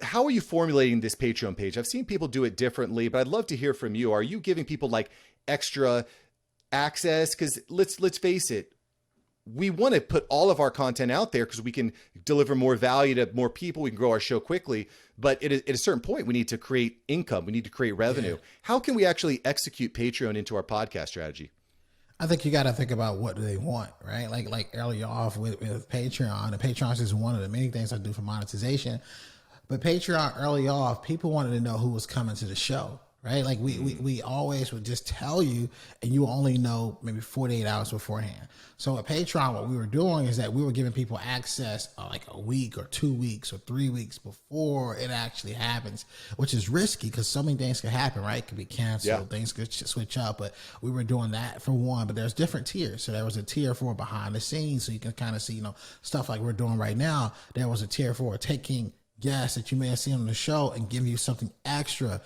how are you formulating this Patreon page? I've seen people do it differently, but I'd love to hear from you. Are you giving people like extra access? Because let's face it, we want to put all of our content out there because we can deliver more value to more people. We can grow our show quickly. But at a certain point, we need to create income. We need to create revenue. Yeah. How can we actually execute Patreon into our podcast strategy? I think you got to think about what do they want, right? Like earlier off with Patreon, and Patreon is one of the many things I do for monetization. But Patreon early off, people wanted to know who was coming to the show, right? Like we always would just tell you, and you only know maybe 48 hours beforehand. So at Patreon, what we were doing is that we were giving people access like a week or 2 weeks or 3 weeks before it actually happens, which is risky because so many things could happen, right? It could be canceled, things could switch up, but we were doing that for one. But there's different tiers. So there was a tier for behind the scenes, so you can kind of see, stuff like we're doing right now. There was a tier for taking guests that you may have seen on the show and give you something extra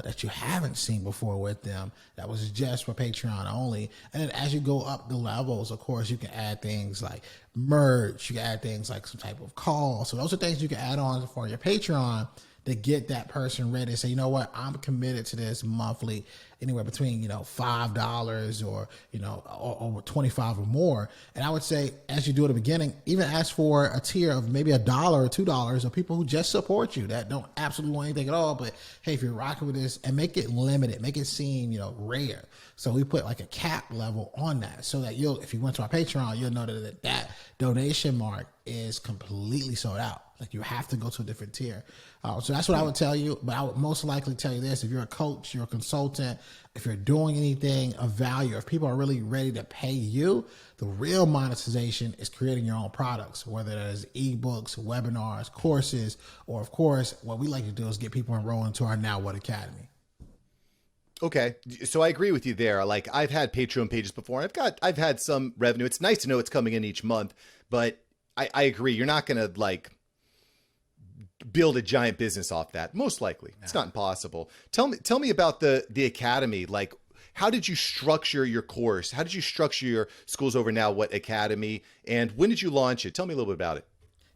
that you haven't seen before with them. That was just for Patreon only. And then as you go up the levels, of course, you can add things like merch. You can add things like some type of call. So those are things you can add on for your Patreon to get that person ready and say, you know what, I'm committed to this monthly, anywhere between, $5 or 25 or more. And I would say, as you do at the beginning, even ask for a tier of maybe $1 or $2 of people who just support you, that don't absolutely want anything at all. But hey, if you're rocking with this, and make it limited, make it seem, rare. So we put like a cap level on that so that if you went to our Patreon, you'll know that donation mark is completely sold out. Like you have to go to a different tier. So that's what I would tell you. But I would most likely tell you this: if you're a coach, you're a consultant, if you're doing anything of value, if people are really ready to pay you, the real monetization is creating your own products, whether that is ebooks, webinars, courses, or of course, what we like to do is get people enrolled into our Now What Academy. Okay. So I agree with you there. Like I've had Patreon pages before. I've had some revenue. It's nice to know it's coming in each month, but I agree. You're not going to build a giant business off that. Most likely. It's not impossible. Tell me about the Academy. Like, how did you structure your course? How did you structure your Schools Over Now What Academy? And when did you launch it? Tell me a little bit about it.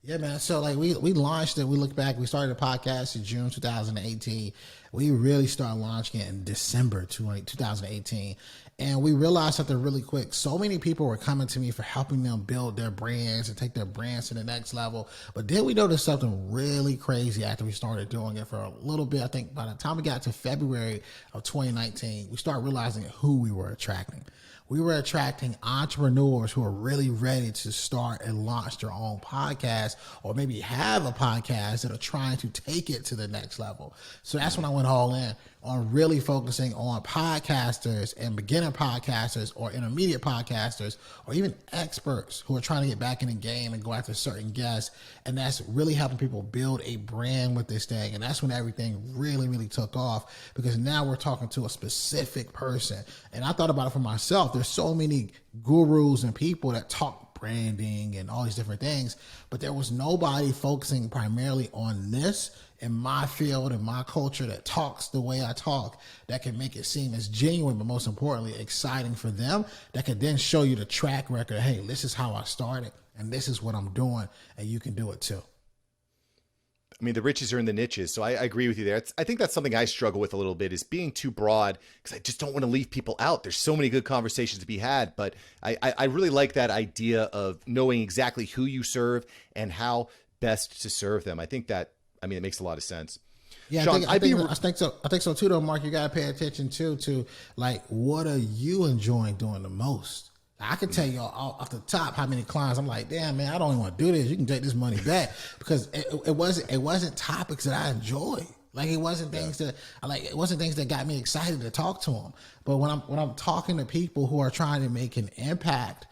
Yeah, man. So we launched it. We look back, we started the podcast in June 2018. We really started launching it in December 2018. And we realized something really quick. So many people were coming to me for helping them build their brands and take their brands to the next level. But then we noticed something really crazy after we started doing it for a little bit. I think by the time we got to February of 2019, we started realizing who we were attracting. We were attracting entrepreneurs who are really ready to start and launch their own podcast, or maybe have a podcast that are trying to take it to the next level. So that's when I went all in on really focusing on podcasters and beginner podcasters or intermediate podcasters or even experts who are trying to get back in the game and go after certain guests. And that's really helping people build a brand with this thing. And that's when everything really, really took off, because now we're talking to a specific person. And I thought about it for myself. There's so many gurus and people that talk branding and all these different things, but there was nobody focusing primarily on this in my field and my culture that talks the way I talk, that can make it seem as genuine, but most importantly, exciting for them, that could then show you the track record. Hey, this is how I started and this is what I'm doing, and you can do it too. I mean, the riches are in the niches. So I agree with you there. I think that's something I struggle with a little bit, is being too broad, because I just don't want to leave people out. There's so many good conversations to be had, but I really like that idea of knowing exactly who you serve and how best to serve them. I think that, it makes a lot of sense. Yeah, Shawn, I think so too, though, Mark. You got to pay attention too to like, what are you enjoying doing the most? I can tell you off the top how many clients I'm like, damn, man, I don't even want to do this. You can take this money back, because it wasn't topics that I enjoy. Like, it wasn't things that it wasn't things that got me excited to talk to them. But when I'm talking to people who are trying to make an impact,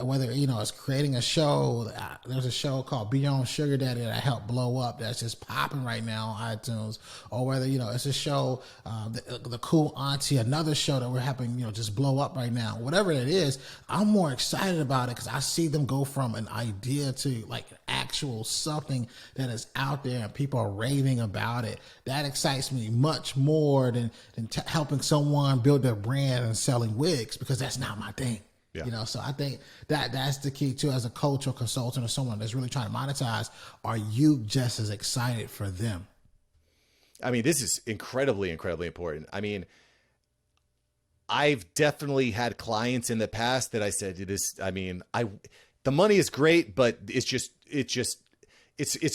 whether, it's creating a show. There's a show called Beyond Sugar Daddy that I helped blow up, that's just popping right now on iTunes. Or whether, it's a show, the Cool Auntie, another show that we're helping, just blow up right now. Whatever it is, I'm more excited about it because I see them go from an idea to like actual something that is out there and people are raving about it. That excites me much more than helping someone build their brand and selling wigs, because that's not my thing. Yeah. You know, so I think that's the key too. As a coach or consultant or someone that's really trying to monetize, are you just as excited for them? I mean, this is incredibly, incredibly important. I mean, I've definitely had clients in the past that I said, this, I mean, the money is great, but it's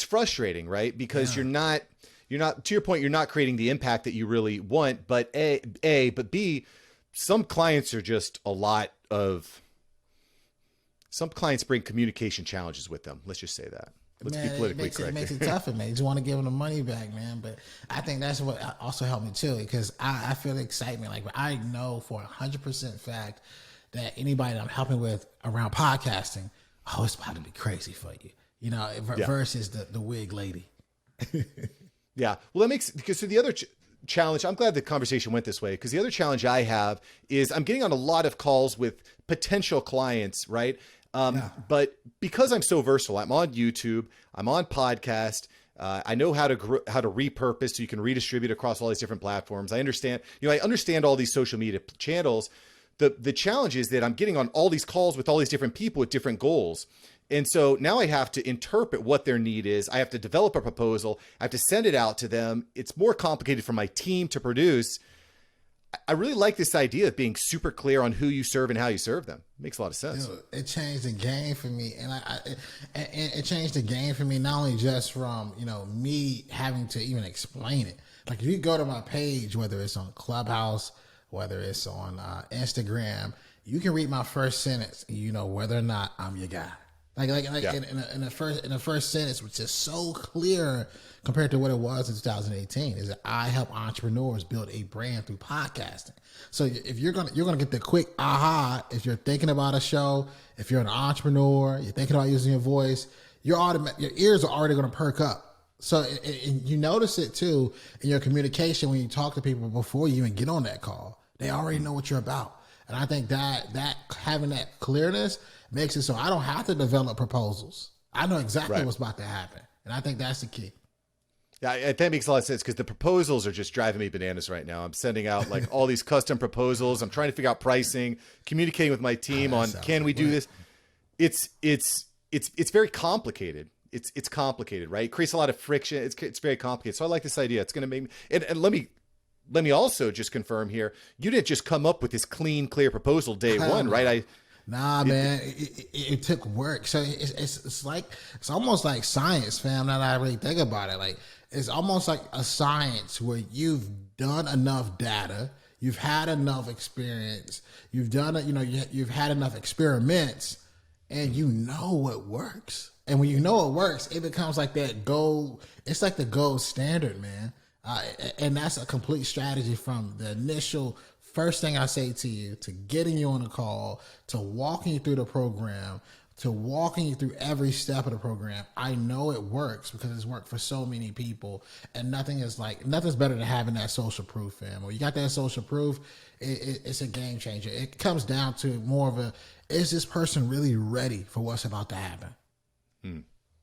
frustrating, right? Because you're not, to your point, you're not creating the impact that you really want, but but B, some clients bring communication challenges with them. Let's just say that. Let's be politically correct. It makes it tougher, man. You just want to give them the money back, man. But I think that's what also helped me too, because I feel the excitement. Like, I know for 100% fact that anybody that I'm helping with around podcasting, oh, it's about to be crazy for you, you know, versus the wig lady. Yeah. Well, that makes, because so the other challenge, I'm glad the conversation went this way, because the other challenge I have is I'm getting on a lot of calls with potential clients, right? But because I'm so versatile, I'm on YouTube, I'm on podcast. I know how to repurpose so you can redistribute across all these different platforms. I understand all these social media channels. The challenge is that I'm getting on all these calls with all these different people with different goals. And so now I have to interpret what their need is. I have to develop a proposal. I have to send it out to them. It's more complicated for my team to produce. I really like this idea of being super clear on who you serve and how you serve them. It makes a lot of sense. Dude, it changed the game for me, and it changed the game for me, not only just from, you know, me having to even explain it. Like, if you go to my page, whether it's on Clubhouse, whether it's on Instagram, you can read my first sentence, and you know whether or not I'm your guy. In the first sentence, which is so clear compared to what it was in 2018, is that I help entrepreneurs build a brand through podcasting. So if you're gonna get the quick aha, if you're thinking about a show, if you're an entrepreneur, you're thinking about using your voice, your ears are already gonna perk up. So you notice it too in your communication when you talk to people before you even get on that call. They already know what you're about. And I think that having that clearness makes it so I don't have to develop proposals. I know exactly what's about to happen. And I think that's the key. Yeah, that makes a lot of sense, because the proposals are just driving me bananas right now. I'm sending out like all these custom proposals. I'm trying to figure out pricing, communicating with my team on, can we do this? It's very complicated. It's complicated, right? It creates a lot of friction. It's very complicated. So I like this idea. It's going to make me, and let me also just confirm here, you didn't just come up with this clean, clear proposal day one, right? Man, it took work. So it's almost like science, fam. Now that I really think about it, like, it's almost like a science where you've done enough data, you've had enough experience, you've done it, you know, you've had enough experiments, and you know what works. And when you know it works, it becomes like that gold. It's like the gold standard, man. And that's a complete strategy from the initial first thing I say to you, to getting you on a call, to walking you through the program, to walking you through every step of the program. I know it works because it's worked for so many people, and nothing's better than having that social proof, fam. When you got that social proof, it's a game changer. It comes down to more of is this person really ready for what's about to happen?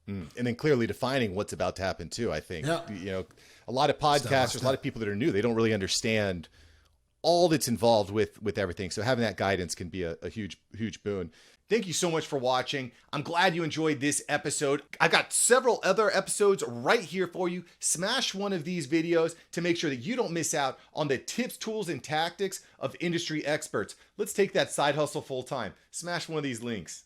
And then clearly defining what's about to happen too. I think, you know, a lot of podcasters, a lot of people that are new, they don't really understand all that's involved with everything. So having that guidance can be a huge, huge boon. Thank you so much for watching. I'm glad you enjoyed this episode. I've got several other episodes right here for you. Smash one of these videos to make sure that you don't miss out on the tips, tools, and tactics of industry experts. Let's take that side hustle full time. Smash one of these links.